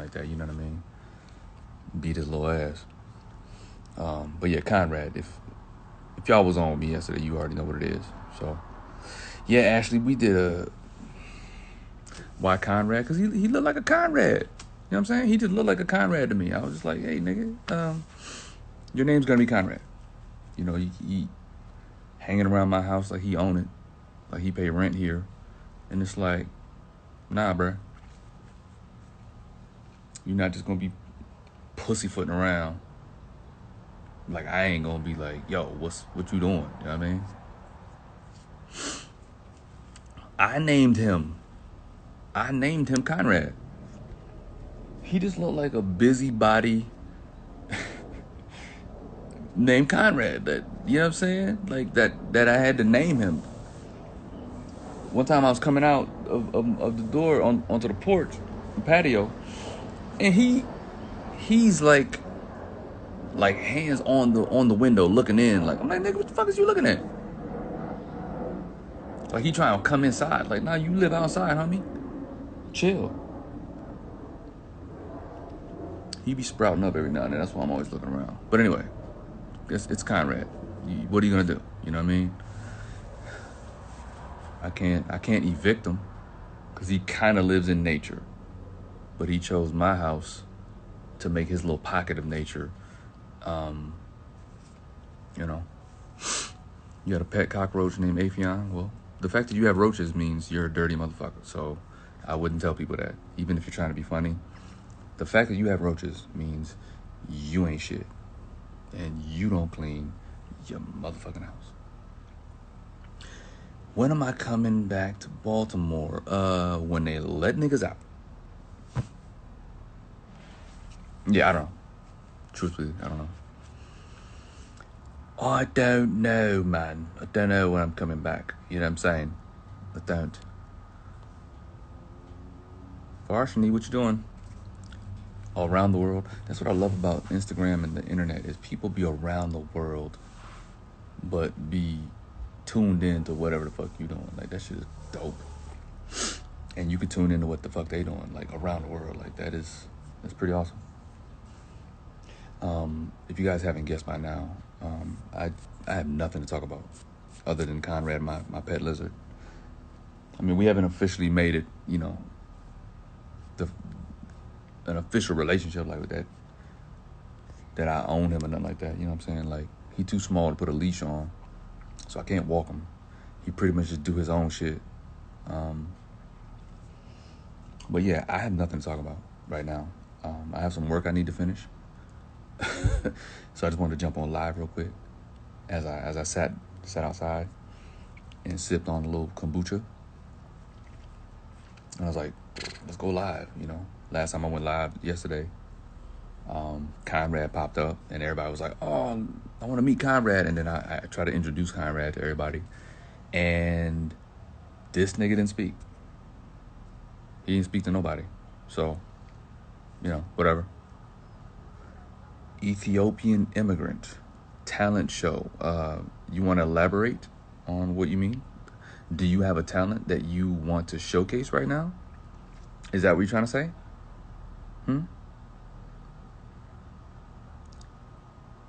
like that. You know what I mean? Beat his little ass. But yeah, Conrad. If y'all was on with me yesterday, you already know what it is. So yeah, Ashley, we did a why Conrad? Because he looked like a Conrad. You know what I'm saying? He just looked like a Conrad to me. I was just like, hey, nigga, your name's gonna be Conrad. You know, he hanging around my house like he own it, like he pay rent here, and it's like, nah, bruh. You're not just gonna be pussyfooting around. Like I ain't gonna be like, yo, what you doing? You know what I mean? I named him Conrad. He just looked like a busybody named Conrad. That, you know what I'm saying? Like that I had to name him. One time I was coming out of the door onto the porch, the patio, and he's like hands on the window looking in. Like I'm like, nigga, what the fuck is you looking at? Like he trying to come inside. Like, nah, you live outside, homie. Chill. He be sprouting up every now and then. That's why I'm always looking around. But anyway, it's Conrad. What are you gonna do? You know what I mean? I can't evict him because he kind of lives in nature, but he chose my house to make his little pocket of nature. You know, you got a pet cockroach named Affion. Well, the fact that you have roaches means you're a dirty motherfucker. So I wouldn't tell people that, even if you're trying to be funny. The fact that you have roaches means you ain't shit, and you don't clean your motherfucking house. When am I coming back to Baltimore? When they let niggas out. Yeah, I don't know. Truthfully, I don't know. I don't know, man. I don't know when I'm coming back. You know what I'm saying? I don't. Varsity, what you doing? All around the world. That's what I love about Instagram and the internet is people be around the world, but be tuned in to whatever the fuck you doing. Like that shit is dope. And you can tune into what the fuck they doing, like around the world. Like that's pretty awesome. If you guys haven't guessed by now, I have nothing to talk about other than Conrad, my pet lizard. I mean, we haven't officially made it, you know, an official relationship like that I own him or nothing like that. You know what I'm saying? Like, he too small to put a leash on, so I can't walk him. He pretty much just do his own shit. But yeah, I have nothing to talk about right now. I have some work I need to finish. So I just wanted to jump on live real quick as I sat outside and sipped on a little kombucha. And I was like, let's go live, you know. Last time I went live yesterday, Conrad popped up and everybody was like, oh, I want to meet Conrad. And then I tried to introduce Conrad to everybody. And this nigga didn't speak. He didn't speak to nobody. So, you know, whatever. Ethiopian immigrant talent show. You want to elaborate on what you mean? Do you have a talent that you want to showcase right now? Is that what you're trying to say?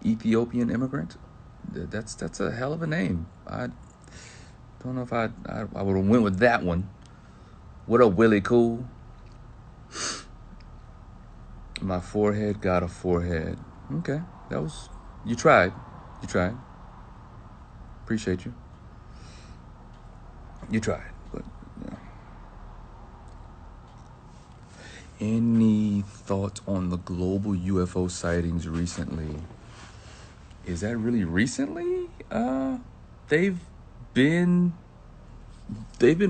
Ethiopian immigrant? That's a hell of a name. I don't know if I would have went with that one. What up, Willie Cool? My forehead got a forehead. Okay, that was... You tried. Appreciate you. You tried, but, yeah. Any thoughts on the global UFO sightings recently? Is that really recently? They've been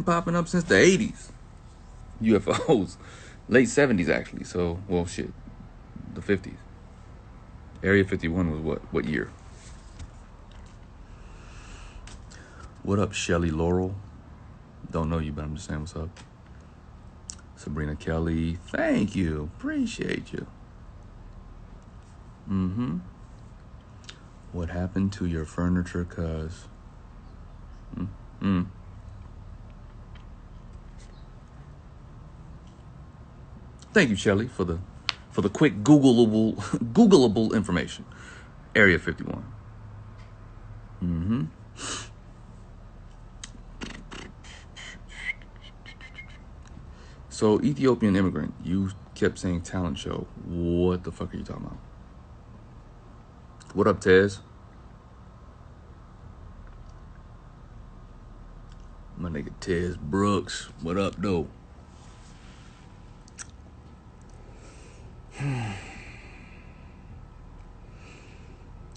popping up since the 80s. UFOs. Late 70s, actually. So, well, shit. The 50s. Area 51 was what year? What up, Shelly Laurel? Don't know you, but I'm just saying what's up. Sabrina Kelly, thank you. Appreciate you. What happened to your furniture, cuz? Thank you, Shelly, for the For the quick Googleable information. Area 51. So, Ethiopian immigrant, you kept saying talent show. What the fuck are you talking about? What up, Tez? My nigga Tez Brooks. What up, though?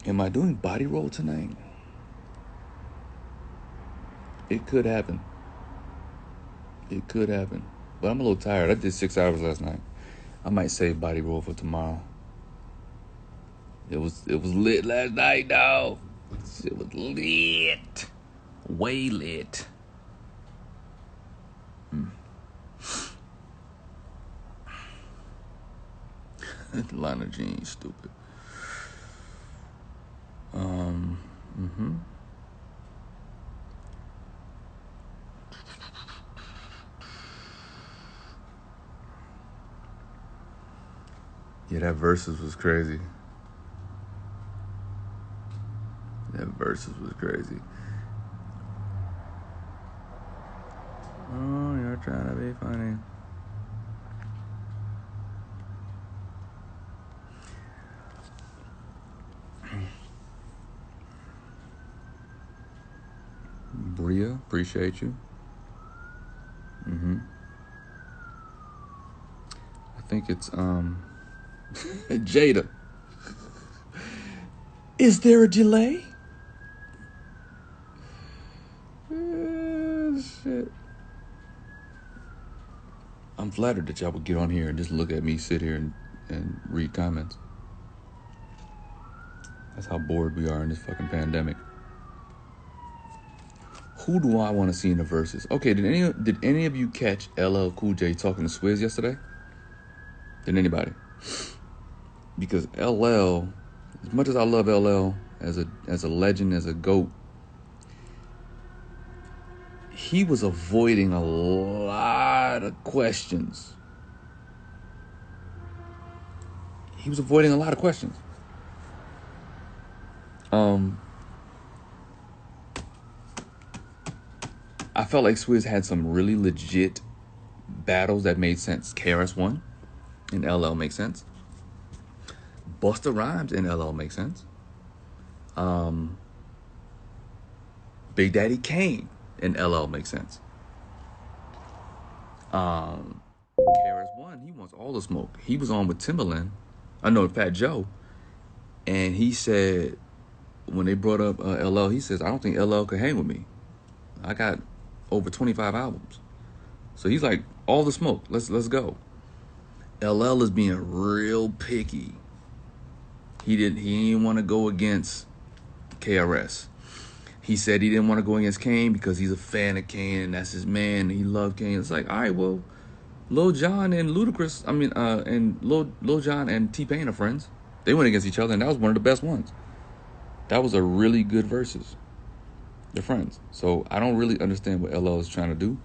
Am I doing body roll tonight? It could happen. It could happen. But I'm a little tired. I did 6 hours last night. I might save body roll for tomorrow. It was lit last night, dog. It was lit. Way lit. Liner jeans, stupid. Yeah, that Versus was crazy. That Versus was crazy. Oh, you're trying to be funny. Bria, appreciate you. I think it's Jada. Is there a delay? Shit. I'm flattered that y'all would get on here and just look at me sit here and read comments. That's how bored we are in this fucking pandemic. Who do I want to see in the verses? Okay, did any of you catch LL Cool J talking to Swizz yesterday? Did anybody? Because LL, as much as I love LL as a legend, as a GOAT, he was avoiding a lot of questions. I felt like Swizz had some really legit battles that made sense. KRS-One and LL make sense. Busta Rhymes and LL make sense. Big Daddy Kane and LL make sense. KRS-One, he wants all the smoke. He was on with Timbaland, Fat Joe, and he said, when they brought up LL, he says, I don't think LL could hang with me. I got over 25 albums. So he's like, all the smoke, let's go. LL is being real picky. He didn't want to go against KRS. He said he didn't want to go against Kane because he's a fan of Kane and that's his man and he loved Kane. It's like, all right, well, Lil Jon and Lil Jon and T-Pain are friends. They went against each other and that was one of the best ones. That was a really good versus. They're friends. So I don't really understand what LL is trying to do.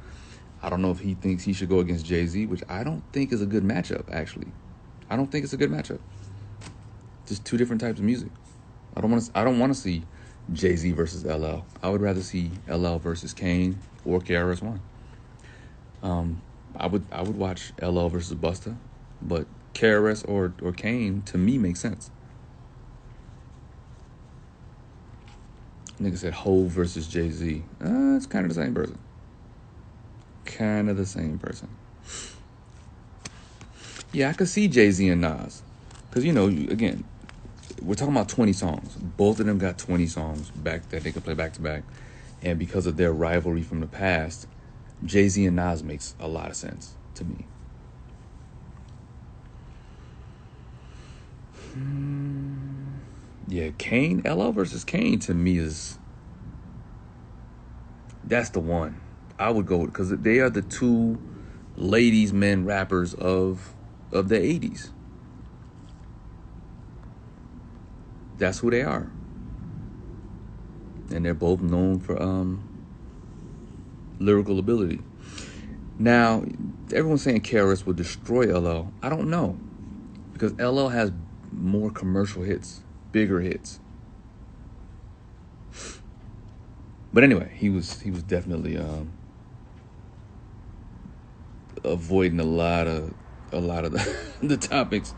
I don't know if he thinks he should go against Jay-Z, which I don't think is a good matchup, actually. I don't think it's a good matchup. Just two different types of music. I don't want to see Jay-Z versus LL. I would rather see LL versus Kane or KRS-One. I would watch LL versus Busta, but KRS or Kane to me makes sense. Nigga said Hov versus Jay-Z. It's kind of the same person. Yeah, I could see Jay-Z and Nas. Because, again, we're talking about 20 songs. Both of them got 20 songs back that they could play back to back. And because of their rivalry from the past, Jay-Z and Nas makes a lot of sense to me. Yeah, Kane, LL versus Kane to me that's the one. I would go because they are the two ladies' men rappers of the 80s. That's who they are. And they're both known for lyrical ability. Now, everyone's saying KRS will destroy LL. I don't know. because LL has more commercial hits, bigger hits. But anyway, he was definitely avoiding a lot of the topics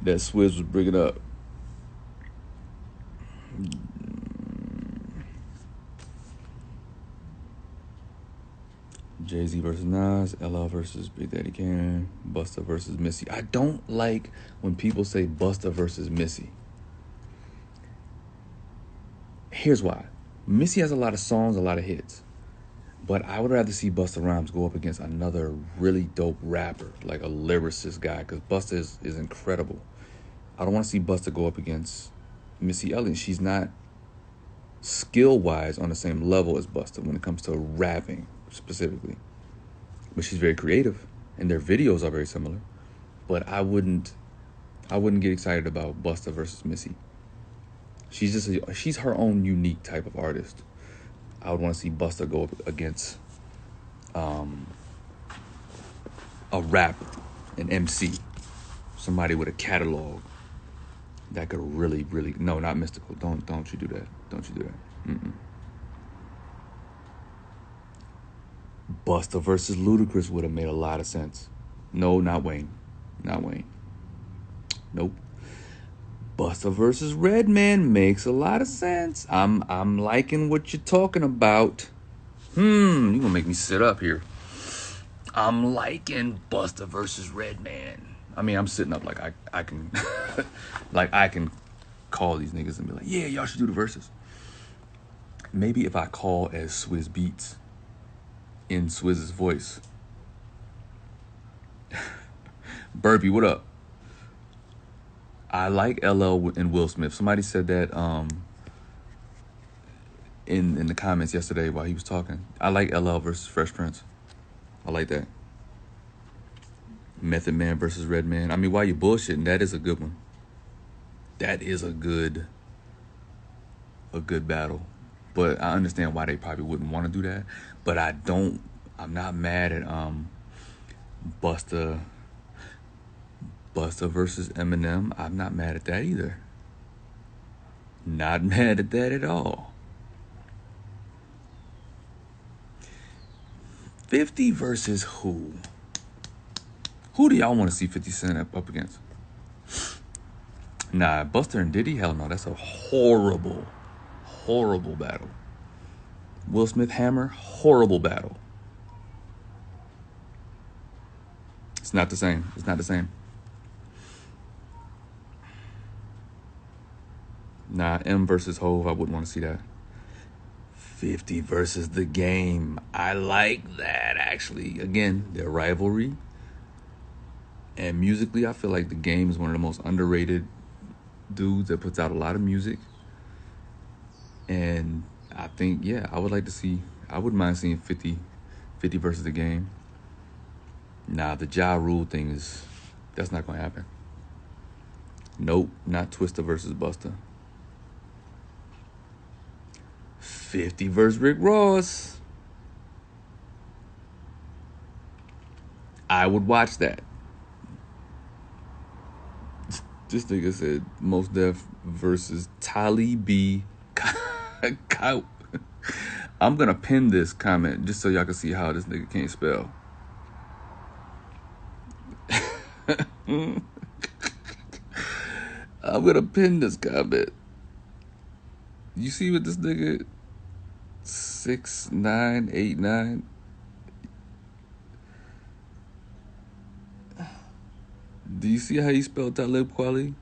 that Swizz was bringing up. Jay-Z versus Nas, LL versus Big Daddy Kane, Busta versus Missy. I don't like when people say Busta versus Missy. Here's why. Missy has a lot of songs, a lot of hits. But I would rather see Busta Rhymes go up against another really dope rapper, like a lyricist guy, because Busta is incredible. I don't want to see Busta go up against Missy Elliott. She's not skill-wise on the same level as Busta when it comes to rapping specifically. But she's very creative, and their videos are very similar. But I wouldn't get excited about Busta versus Missy. She's her own unique type of artist. I would want to see Busta go up against a rapper, an MC, somebody with a catalog that could really, really... No, not Mystical. Don't you do that. Don't you do that. Mm-mm. Busta versus Ludacris would have made a lot of sense. No, not Wayne. Not Wayne. Nope. Busta versus Redman makes a lot of sense. I'm liking what you're talking about. You gonna make me sit up here. I'm liking Busta versus Redman. I mean, I'm sitting up like I can like I can call these niggas and be like, yeah, y'all should do the verses. Maybe if I call as Swizz Beats in Swizz's voice. Burpee, what up? I like LL and Will Smith. Somebody said that in the comments yesterday while he was talking. I like LL versus Fresh Prince. I like that. Method Man versus Redman. I mean, while you bullshitting, that is a good one. That is a good battle. But I understand why they probably wouldn't want to do that. But I'm not mad at Busta versus Eminem. I'm not mad at that either. Not mad at that at all. 50 versus who? Who do y'all want to see 50 Cent up against? Nah, Buster and Diddy? Hell no, that's a horrible battle. Will Smith Hammer? Horrible battle. It's not the same. It's not the same. Nah, M versus Hove, I wouldn't want to see that. 50 versus The Game. I like that, actually. Again, their rivalry. And musically, I feel like The Game is one of the most underrated dudes that puts out a lot of music. And I think, yeah, I wouldn't mind seeing 50 versus The Game. Nah, the Ja Rule thing that's not going to happen. Nope, not Twista versus Busta. 50 versus Rick Ross. I would watch that. This nigga said Mos Def versus Tali B. I'm gonna pin this comment just so y'all can see how this nigga can't spell. I'm gonna pin this comment. You see what this nigga 6989? Do you see how he spelled Talib Kweli?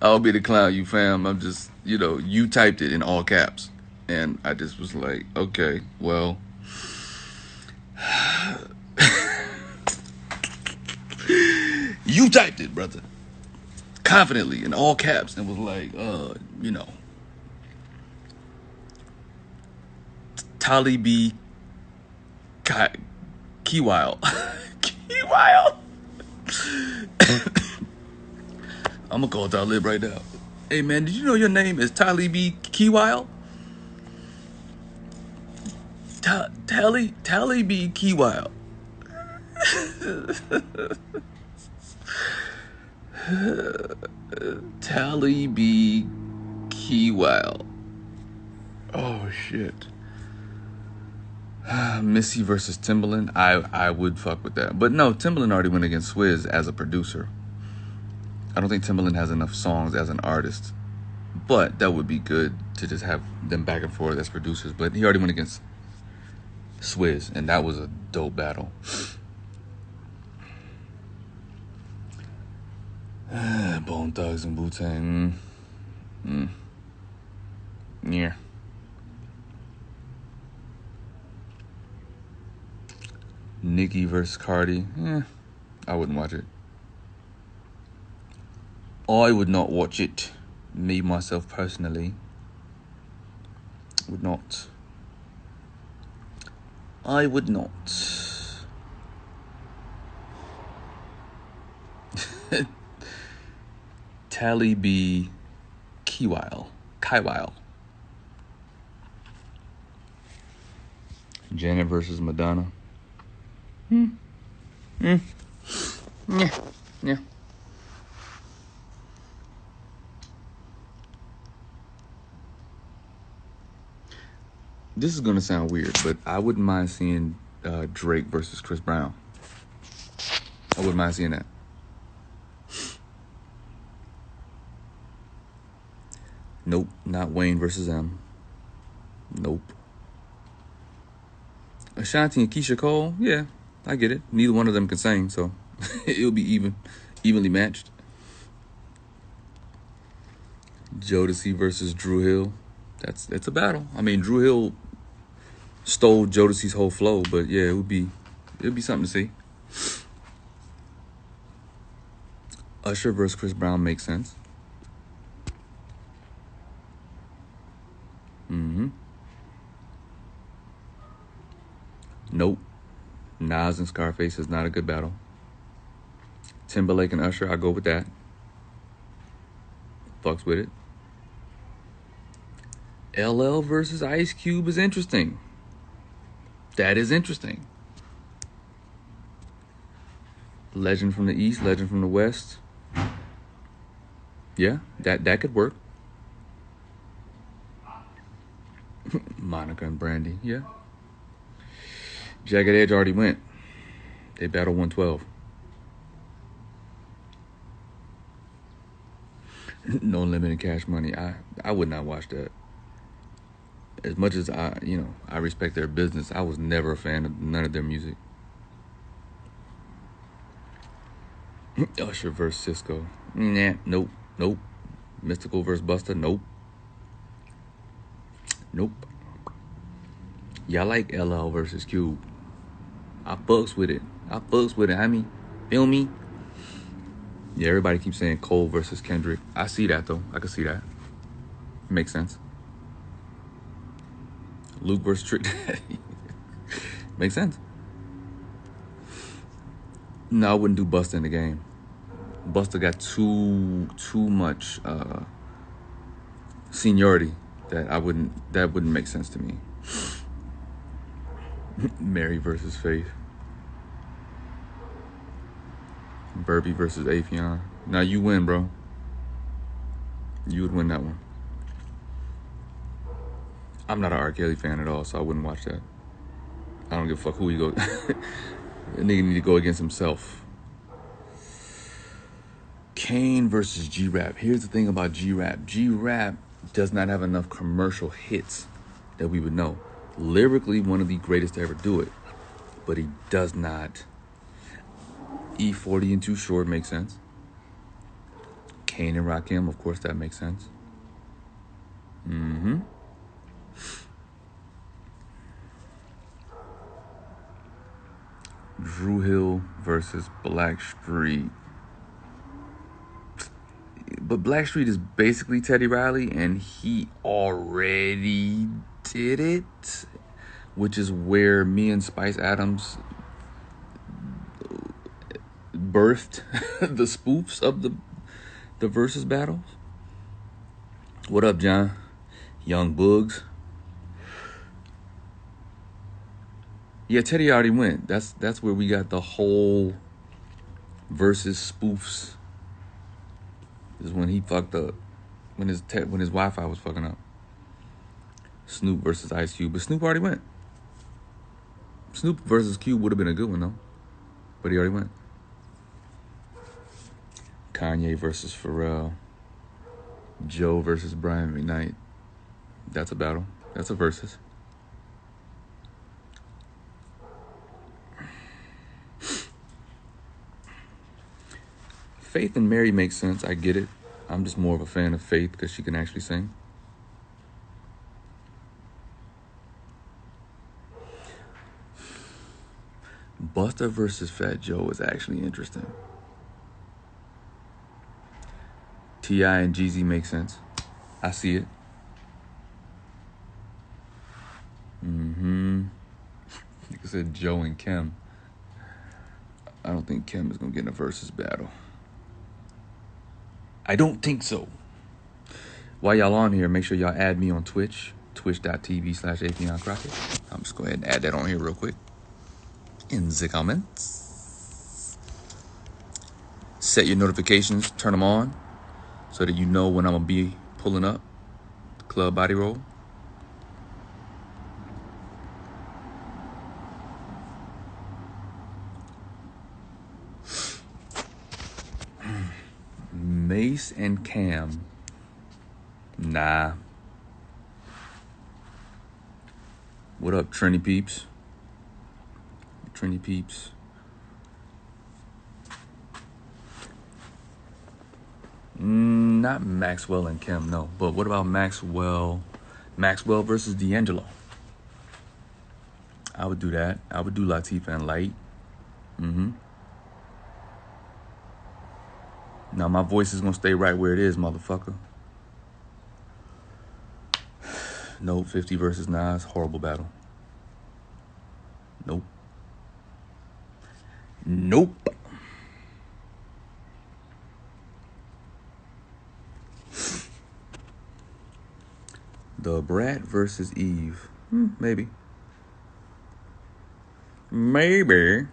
I'll be the clown, you fam. I'm just, you typed it in all caps. And I just was like, okay, well. You typed it, brother. Confidently in all caps and was like, Tali B. Keywile. Keywile. I'm gonna call Talib right now. Hey man, did you know your name is Tali B. Keywile? Tally be Key Wild. Tally be Key Wild. Oh shit. Missy versus Timbaland. I would fuck with that. But no, Timbaland already went against Swizz as a producer. I don't think Timbaland has enough songs as an artist. But that would be good to just have them back and forth as producers. But he already went against Swizz, and that was a dope battle. Bone Thugs and Wu-Tang. Yeah. Nicki versus Cardi. I wouldn't watch it. I would not watch it. Me, myself, personally. Would not. I would not. Tally B. Kywile. Janet versus Madonna. Yeah. This is gonna sound weird, but I wouldn't mind seeing Drake versus Chris Brown. I wouldn't mind seeing that. Nope, not Wayne versus M. Nope. Ashanti and Keisha Cole, yeah, I get it. Neither one of them can sing, so it'll be evenly matched. Jodeci versus Drew Hill. It's a battle. I mean, Drew Hill stole Jodeci's whole flow, but yeah, it would be something to see. Usher versus Chris Brown makes sense. Nope. Nas and Scarface is not a good battle. Timberlake and Usher, I go with that. Fucks with it. LL versus Ice Cube is interesting. That is interesting. Legend from the East, Legend from the West. Yeah, that could work. Monica and Brandy, yeah. Jagged Edge already went. They battled 112. No Limit and Cash Money. I would not watch that. As much as I respect their business, I was never a fan of none of their music. Usher versus Cisco. Nah, nope. Mystical versus Busta. Nope. Y'all like LL versus Cube. I fucks with it. I mean, feel me? Yeah, everybody keeps saying Cole versus Kendrick. I see that, though. I can see that. Makes sense. Luke versus Trick Daddy. Makes sense. No, I wouldn't do Busta in the game. Busta got too much seniority that wouldn't make sense to me. Mary versus Faith. Burby versus Affion. Now you win, bro. You would win that one. I'm not an R. Kelly fan at all, so I wouldn't watch that. I don't give a fuck who he goes. The nigga need to go against himself. Kane versus G-Rap. Here's the thing about G-Rap. G-Rap does not have enough commercial hits that we would know. Lyrically, one of the greatest to ever do it. But he does not. E40 and Too Short makes sense. Kane and Rakim, of course that makes sense. Drew Hill versus Blackstreet. But Blackstreet is basically Teddy Riley, and he already did it, which is where me and Spice Adams birthed the spoofs of the versus battles. What up, John? Young Boogs. Yeah, Teddy already went. That's where we got the whole versus spoofs. Is when he fucked up. When his Wi-Fi was fucking up. Snoop versus Ice Cube, but Snoop already went. Snoop versus Cube would have been a good one though, but he already went. Kanye versus Pharrell. Joe versus Brian McKnight. That's a battle. That's a versus. Faith and Mary makes sense. I get it. I'm just more of a fan of Faith because she can actually sing. Busta versus Fat Joe is actually interesting. T.I. and Jeezy make sense. I see it. Like I said, Joe and Kim. I don't think Kim is going to get in a versus battle. I don't think so. While y'all on here, make sure y'all add me on Twitch. Twitch.tv/Affion Crockett. I'm just going to go ahead and add that on here real quick. In the comments. Set your notifications. Turn them on. So that you know when I'm going to be pulling up. Club Body Roll. Mace and Cam. Nah. What up, Trini Peeps? Trini Peeps. Not Maxwell and Kim, no. But what about Maxwell? Maxwell versus D'Angelo. I would do that. I would do Latifah and Light. Now my voice is gonna stay right where it is, motherfucker. Nope, 50 versus Nas, horrible battle. Nope. Nope. The Brat versus Eve. Maybe. Maybe.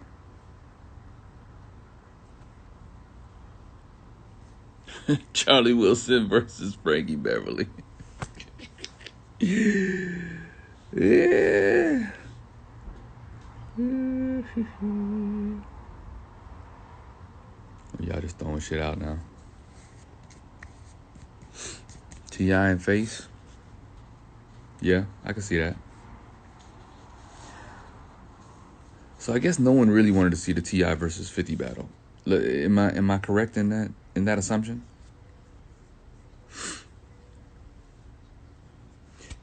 Charlie Wilson versus Frankie Beverly. Yeah. Y'all just throwing shit out now. T.I. and Face. Yeah, I can see that. So I guess no one really wanted to see the T.I. versus 50 battle. Am I correct in that assumption?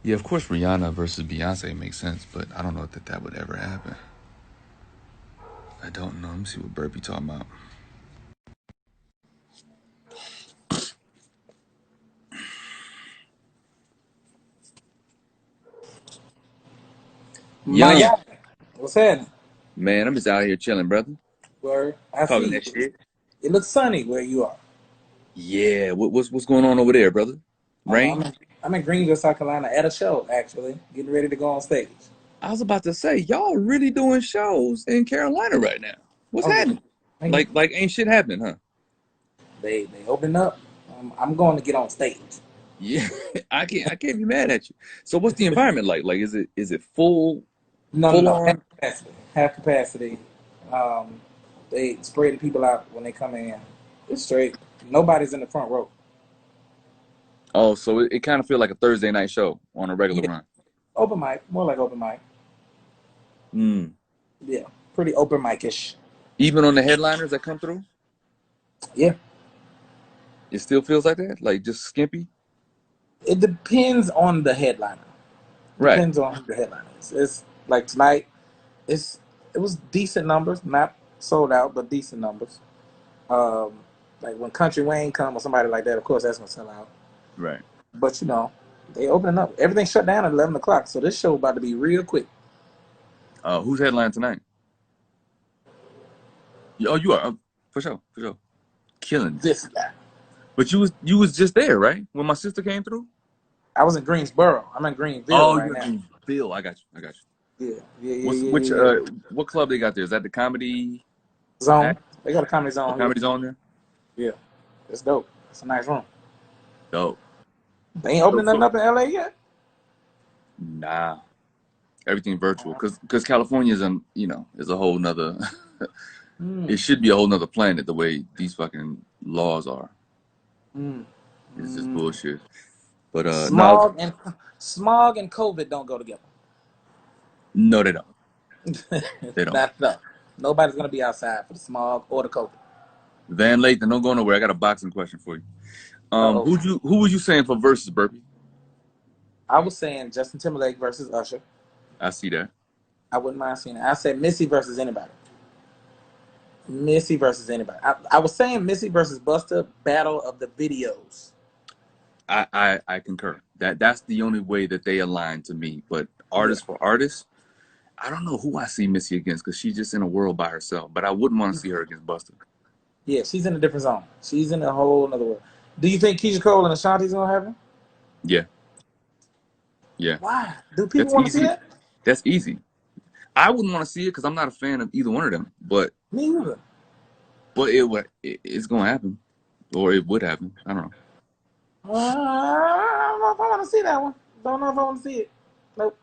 Yeah, of course Rihanna versus Beyonce makes sense, but I don't know if that would ever happen. I don't know. Let me see what Burpee talking about. My Young. guy, what's happening? Man, I'm just out here chilling, brother. Where I Talking see that you. shit. It looks sunny where you are. Yeah, what's going on over there, brother? Oh, I'm Rain? in, I'm in Greenville, South Carolina, at a show actually, getting ready to go on stage. I was about to say, y'all really doing shows in Carolina right now. What's Oh yeah, happening? Thank you. Like ain't shit happening, huh? They opened up. I'm going to get on stage. Yeah, I can't be mad at you. So what's the environment like? Like is it full No, full half on? capacity, half capacity. Um, they spreading people out when they come in. It's straight. Nobody's in the front row. Oh, so it kind of feel like a Thursday night show on a regular Yeah, run. open mic, more like open mic. Mm. Yeah, pretty open mic-ish. Even on the headliners that come through, Yeah, it still feels like that, like just skimpy. it depends on the headliner. Right. Depends on who the headliner is. It's like tonight. It's it was decent numbers, not sold out, but decent numbers. Um, like when Country Wayne come or somebody like that, of course that's gonna sell out. Right. But they opening up. Everything shut down at 11 o'clock, so this show about to be real quick. Who's headlining tonight? Oh, you are for sure, for sure, killing it. This guy. But you was just there, right? When my sister came through. I was in Greensboro. I'm in Greenville Oh, right you're now. in Bill. I got you. Yeah. What club they got there? Is that the comedy Zone. act They got a comedy or zone here. comedy zone there? Yeah, it's dope. It's a nice room. Dope. They ain't opening nothing So up in LA yet. nah, everything virtual because California is is a whole nother. Mm, It should be a whole nother planet the way these fucking laws are. mm, It's just mm. bullshit. But no, Smog and COVID don't go together. no, they don't. They don't. Not no. Nobody's gonna be outside for the smog or the COVID. Van Lathan, don't go nowhere. I got a boxing question for you. Uh-oh. Who was you saying for versus Burpee? I was saying Justin Timberlake versus Usher. I see that. I wouldn't mind seeing it. I said Missy versus anybody. Missy versus anybody. I was saying Missy versus Busta, battle of the videos. I concur. That's the only way that they align to me. But Yeah. artist for artist, I don't know who I see Missy against because she's just in a world by herself. But I wouldn't want to see her against Busta. Yeah, she's in a different zone. She's in a whole other world. Do you think Keisha Cole and Ashanti's gonna happen? Yeah, yeah. Why? Do people That's want to see easy. that? That's easy. I wouldn't want to see it because I'm not a fan of either one of them. Me either. But it's gonna happen, or it would happen. I don't know. I don't know if I want to see that one. Don't know if I want to see it. Nope.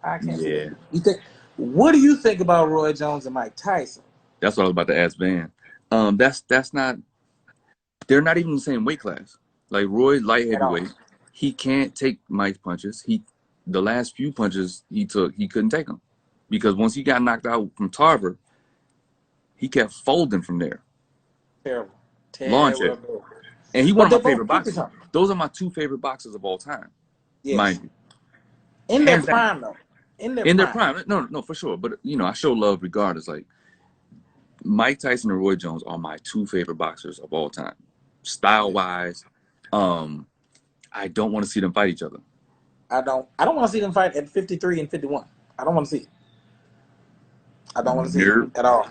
I can't see that. Yeah, You think? What do you think about Roy Jones and Mike Tyson? that's what I was about to ask Van. That's not. They're not even the same weight class. Like Roy, light At all. heavyweight, he can't take Mike's punches. The last few punches he took, he couldn't take them because once he got knocked out from Tarver, he kept folding from there. Terrible. Lawn chair. Terrible. And he one But of they my favorite both keep boxers. each other. Those are my two favorite boxers of all time, Yes. mind you, In their hands down. prime, though. In their In their prime. prime, no, for sure. But I show love regardless. Like Mike Tyson and Roy Jones are my two favorite boxers of all time, style wise. I don't want to see them fight each other. I don't want to see them fight at 53 and 51. I don't want to see it. I don't want to see it Nerve, at all.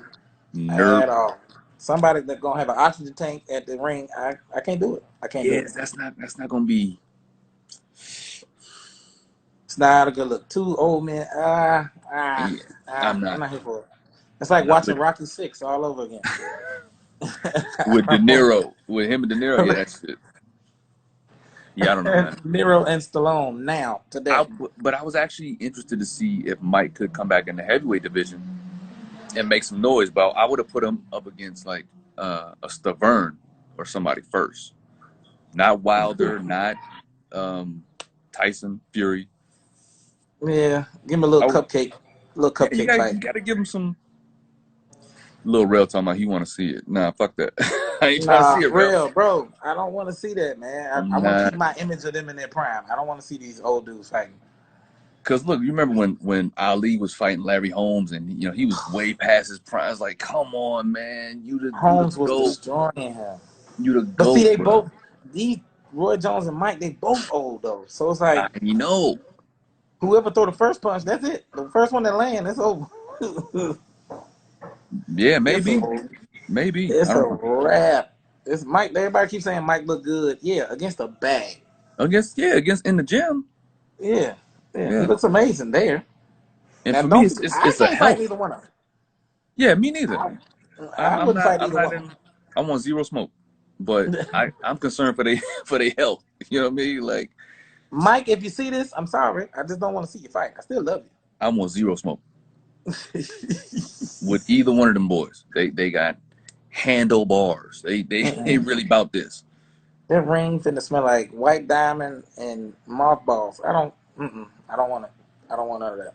nerve. At all. Somebody that's gonna have an oxygen tank at the ring, I can't do it. I can't do Yeah, it. that's not gonna be. It's not a good look. Two old men. Yeah, I'm I'm not. not here for it. It's like I'm not watching with Rocky Six all over again. with De Niro, with him and De Niro. Yeah, that's it. Yeah, I don't know, man. Nero and Stallone now today. But I was actually interested to see if Mike could come back in the heavyweight division and make some noise. But I would have put him up against like a Stavern or somebody first, not Wilder, not Tyson Fury. Yeah, give him a little Yeah, you cupcake fight. gotta give him some. Little Rail talking about he want to see it. Nah, fuck that. I ain't trying to see Nah, it, Rail. real, bro. I don't want to see that, man. I want to Nah, keep my image of them in their prime. I don't want to see these old dudes fighting. cause look, you remember when Ali was fighting Larry Holmes and he was way past his prime. I was like, come on, man, you the Holmes was goat, destroying him. you the But see, goat, they bro. both these Roy Jones and Mike, they both old though. So it's like You know, whoever throw the first punch, that's it. The first one that land, it's over. yeah, it's maybe, a I it's a don't know. wrap. It's Mike. Everybody keeps saying Mike look good. Yeah, against a bag. Against in the gym, Yeah, yeah, he yeah. looks amazing there. And Now for me, don't it's it's, I it's a can't fight health. neither one of them. Yeah, me neither. I, I'm I I'm wouldn't not fight I'm either not one in. I want zero smoke, but of them. I'm concerned for they for their health. You know what I mean? Like Mike, if you see this, I'm sorry. I just don't want to see you fight. I still love I want zero smoke you. with either one of them boys. They got handlebars. They really about this. That ring finna smell like white diamond and mothballs. I don't want it. I don't want none of that.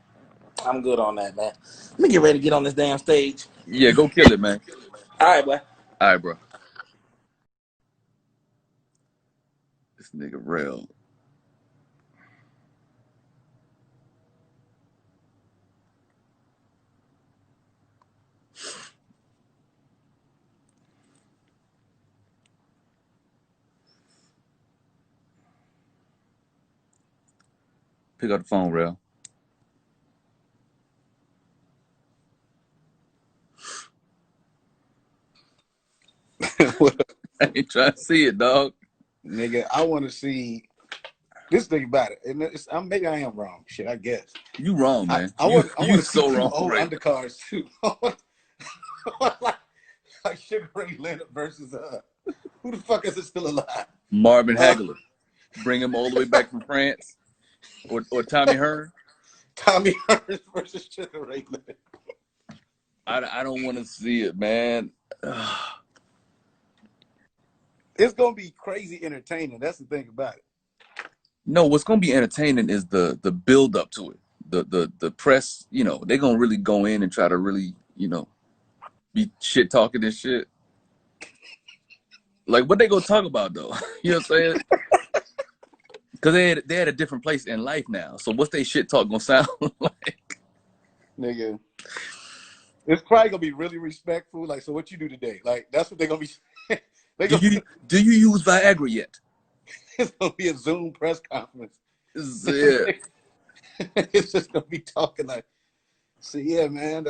I'm good on that, man. Let me get ready to get on this damn stage. Yeah, go kill it, man. All right, boy. All right, bro. This nigga real. Pick up the phone, real. I ain't trying to see it, dog. Nigga, I want to see this thing about it, and maybe I am wrong. Shit, I guess. You wrong, man. I You want you to see so two wrong old right undercards too. like Sugar Ray Leonard versus who the fuck is it still alive? now. Marvin Hagler. Bring him all the way back from France. Or Tommy Hearn. Tommy Hearns versus Sugar Ray Leonard. I don't want to see it, man. It's gonna be crazy entertaining. That's the thing about it. No, what's gonna be entertaining is the build up to it. The press, you know, they're gonna really go in and try to really, you know, be shit talking and shit. Like what they gonna talk about though? You know what I'm saying? Because they had a different place in life now. So what's they shit talk gonna sound like? Nigga. It's probably gonna be really respectful. Like, so what you do today? Like, that's what they're gonna be saying. Do you use Viagra yet? It's gonna be a Zoom press conference. Yeah. It's just gonna be talking like, so yeah, man.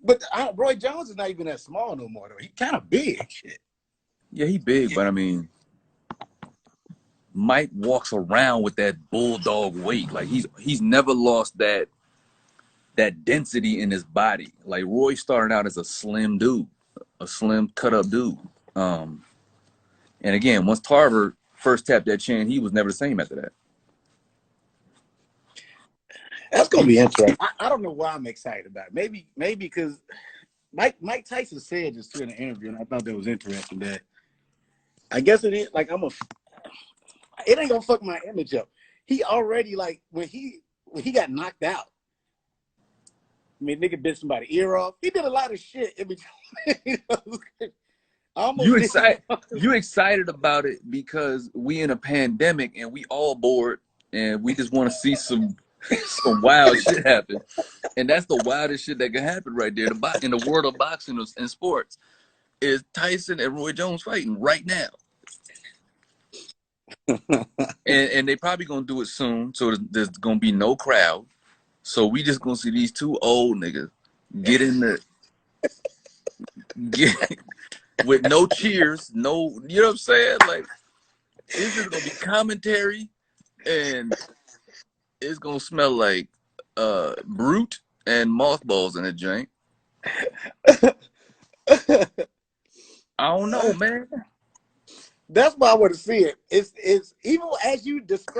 But Roy Jones is not even that small no more though. He kind of big. Shit. Yeah, he big, but I mean, Mike walks around with that bulldog weight. Like he's never lost that density in his body. Like Roy started out as a slim dude, a slim cut up dude. And again, once Tarver first tapped that chin, he was never the same after that. That's gonna be interesting. I don't know why I'm excited about it. Maybe because Mike Tyson said this too in an interview, and I thought that was interesting. That I guess it is like it ain't gonna fuck my image up. He already like when he got knocked out. I mean, nigga bit somebody's ear off. He did a lot of shit in between. You excited about it because we in a pandemic and we all bored and we just want to see some wild shit happen. And that's the wildest shit that can happen right there. In the world of boxing and sports is Tyson and Roy Jones fighting right now. and they probably gonna do it soon, so there's gonna be no crowd. So we just gonna see these two old niggas get in there, get with no cheers, no, you know what I'm saying? Like it's just gonna be commentary, and it's gonna smell like brute and mothballs in a joint. I don't know, man. That's why I want to see it. It's even as you describe.